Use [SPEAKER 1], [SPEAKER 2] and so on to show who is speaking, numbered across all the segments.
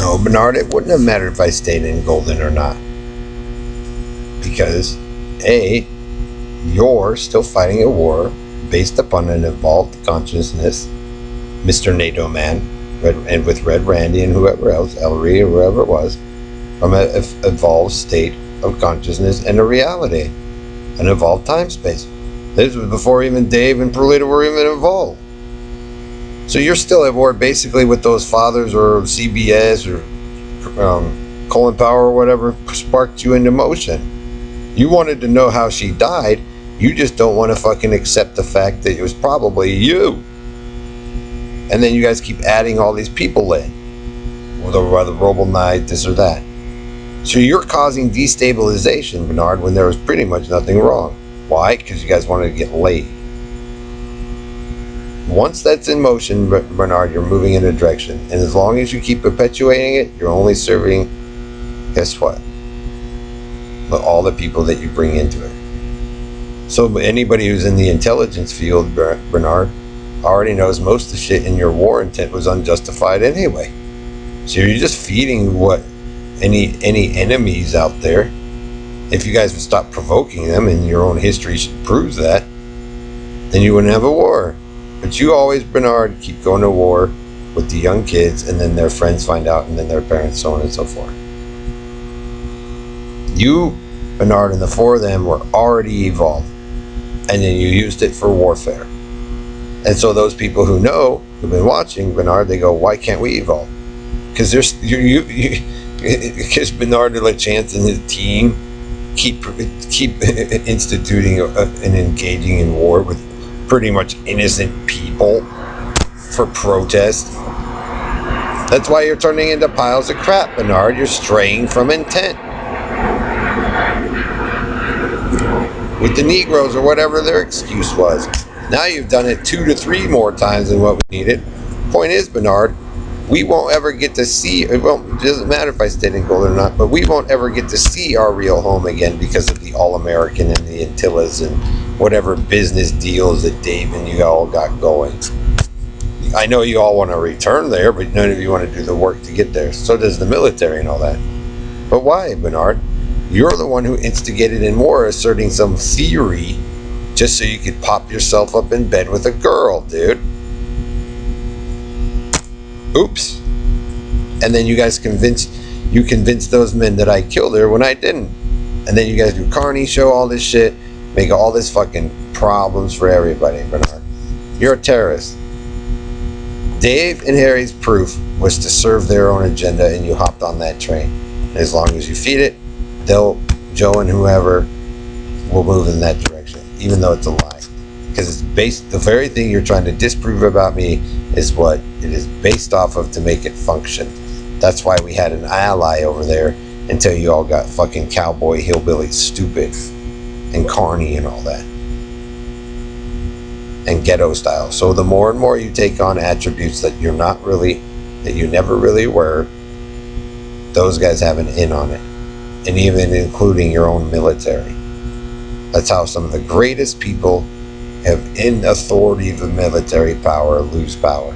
[SPEAKER 1] No, Bernard, it wouldn't have mattered if I stayed in Golden or not. Because, A, you're still fighting a war based upon an evolved consciousness, Mr. NATO Man, and with Red Randy and whoever else, Ellery or whoever it was, from an evolved state of consciousness and a reality, an evolved time space. This was before even Dave and Perlita were even involved. So you're still at war basically with those fathers or CBS or Colin Powell or whatever sparked you into motion. You wanted to know how she died. You just don't want to fucking accept the fact that it was probably you. And then you guys keep adding all these people in. Whether the Robo Knight, this or that. So you're causing destabilization, Bernard, when there was pretty much nothing wrong. Why? Because you guys wanted to get laid. Once that's in motion, Bernard, you're moving in a direction. And as long as you keep perpetuating it, you're only serving, guess what? But all the people that you bring into it. So anybody who's in the intelligence field, Bernard, already knows most of the shit in your war intent was unjustified anyway. So you're just feeding what any enemies out there. If you guys would stop provoking them, and your own history proves that, then you wouldn't have a war. But you always, Bernard, keep going to war with the young kids, and then their friends find out, and then their parents, so on and so forth. You, Bernard, and the four of them were already evolved, and then you used it for warfare. And so those people who know, who've been watching, Bernard, they go, why can't we evolve? Because there's because Bernard LeChance and his team keep instituting and engaging in war with pretty much innocent people for protest. That's why you're turning into piles of crap, Bernard. You're straying from intent. With the Negroes or whatever their excuse was. Now you've done it 2 to 3 more times than what we needed. Point is, Bernard, we won't ever get to see, it doesn't matter if I stayed in Golden or not, but we won't ever get to see our real home again because of the All-American and the Antillas and whatever business deals that Dave and you all got going. I know you all want to return there, but none of you want to do the work to get there. So does the military and all that. But why, Bernard? You're the one who instigated in war, asserting some theory just so you could pop yourself up in bed with a girl, dude. Oops. And then you guys convinced those men that I killed her when I didn't. And then you guys do Carney show all this shit, make all this fucking problems for everybody, Bernard. You're a terrorist. Dave and Harry's proof was to serve their own agenda, and you hopped on that train. And as long as you feed it, Joe and whoever will move in that direction, even though it's a lie. Because it's based, the very thing you're trying to disprove about me is what it is based off of to make it function. That's why we had an ally over there until you all got fucking cowboy, hillbilly, stupid, and Carney and all that. And ghetto style. So the more and more you take on attributes that you're not really, that you never really were, those guys have an in on it. And even including your own military. That's how some of the greatest people have in authority of the military power lose power.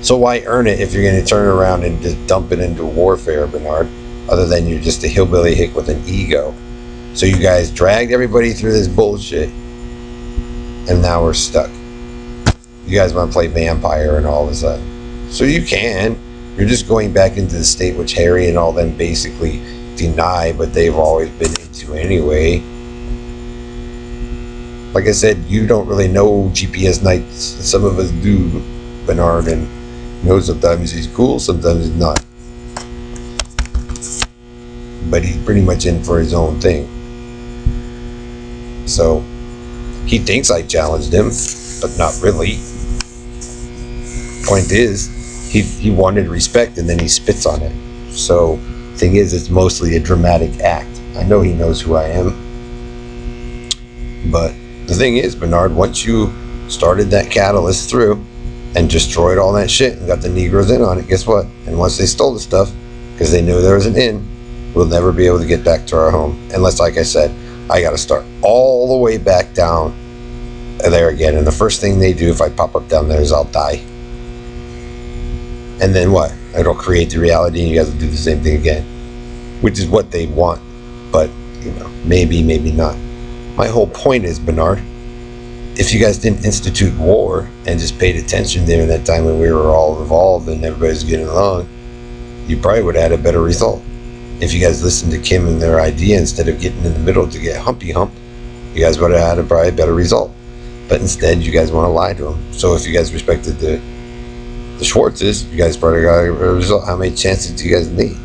[SPEAKER 1] So why earn it if you're going to turn around and just dump it into warfare, Bernard? Other than you're just a hillbilly hick with an ego. So you guys dragged everybody through this bullshit. And now we're stuck. You guys want to play vampire and all of a sudden. So you can. You're just going back into the state which Harry and all them basically deny, but they've always been into anyway. Like I said, you don't really know GPS Knights. Some of us do, Bernard, and you know sometimes he's cool, sometimes he's not. But he's pretty much in for his own thing. So, he thinks I challenged him, but not really. Point is, he wanted respect and then he spits on it. So, thing is, it's mostly a dramatic act. I know he knows who I am. But the thing is, Bernard, once you started that catalyst through and destroyed all that shit and got the Negroes in on it, guess what? And once they stole the stuff, because they knew there was an in, we'll never be able to get back to our home. Unless, like I said, I got to start all the way back down there again. And the first thing they do if I pop up down there is I'll die. And then what? It'll create the reality and you guys will do the same thing again. Which is what they want. But, maybe not. My whole point is, Bernard, if you guys didn't institute war and just paid attention during that time when we were all involved and everybody's getting along, you probably would have had a better result. If you guys listened to Kim and their idea instead of getting in the middle to get humpy hump, you guys would have had probably a better result. But instead, you guys want to lie to them. So if you guys respected the Schwartzes, you guys probably got a result. How many chances do you guys need?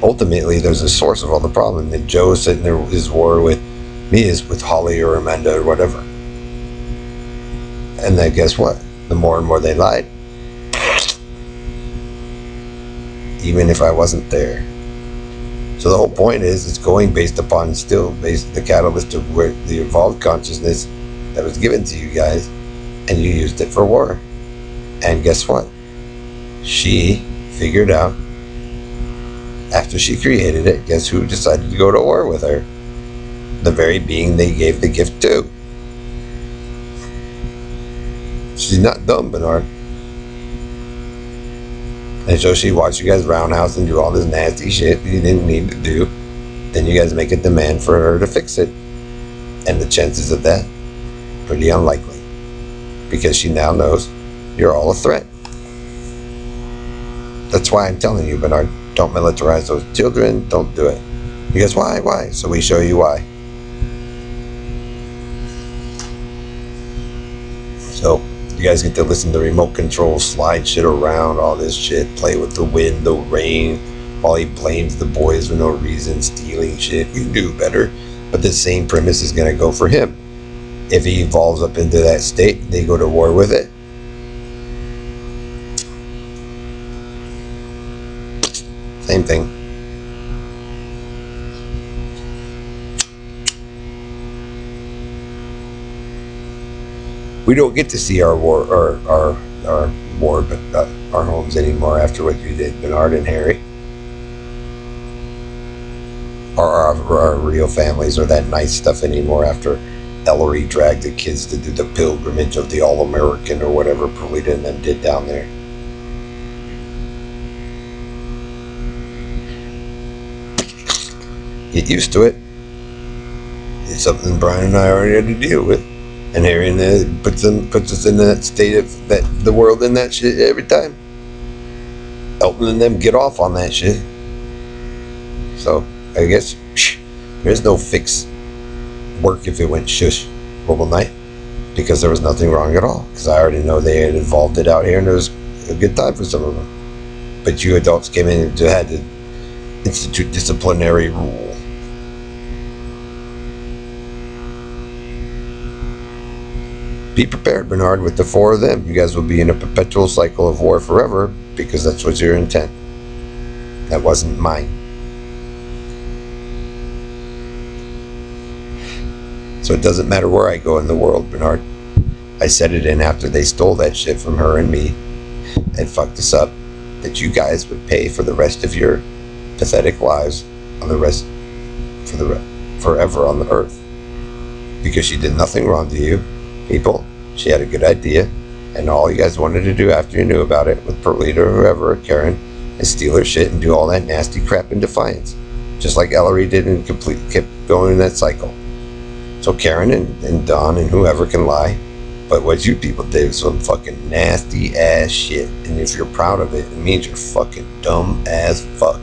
[SPEAKER 1] Ultimately, there's a source of all the problem. And Joe is sitting there, his war with me is with Holly or Amanda or whatever. And then guess what? The more and more they lied, even if I wasn't there. So the whole point is, it's going based upon the catalyst of where the evolved consciousness that was given to you guys, and you used it for war. And guess what? She figured out, after she created it, guess who decided to go to war with her? The very being they gave the gift to. She's not dumb, Bernard. And so she watched you guys roundhouse and do all this nasty shit you didn't need to do. Then you guys make a demand for her to fix it. And the chances of that, pretty unlikely. Because she now knows you're all a threat. That's why I'm telling you, Bernard, don't militarize those children. Don't do it. You guys, why? Why? So we show you why. So you guys get to listen to remote control, slide shit around, all this shit, play with the wind, the rain, while he blames the boys for no reason, stealing shit. You do better. But the same premise is going to go for him. If he evolves up into that state, they go to war with it. Same thing. We don't get to see our war, or our war, but our homes anymore after what you did, Bernard and Harry. Or our real families, or that nice stuff anymore after Ellery dragged the kids to do the pilgrimage of the All-American or whatever Perlita and them did down there. Get used to it. It's something Brian and I already had to deal with. And Harry puts us in that state of the world in that shit every time. Helping them get off on that shit. So, I guess there's no fix work if it went shush overnight. Because there was nothing wrong at all. Because I already know they had evolved it out here and it was a good time for some of them. But you adults came in and had to institute disciplinary rule. Be prepared, Bernard, with the four of them. You guys will be in a perpetual cycle of war forever because that's what's your intent. That wasn't mine. So it doesn't matter where I go in the world, Bernard. I set it in after they stole that shit from her and me and fucked us up, that you guys would pay for the rest of your pathetic lives on forever on the earth. Because she did nothing wrong to you. People, she had a good idea, and all you guys wanted to do after you knew about it with Perlita or whoever, Karen, is steal her shit and do all that nasty crap in defiance. Just like Ellery did and kept going in that cycle. So Karen and Don and whoever can lie, but what you people did was some fucking nasty ass shit, and if you're proud of it, it means you're fucking dumb as fuck.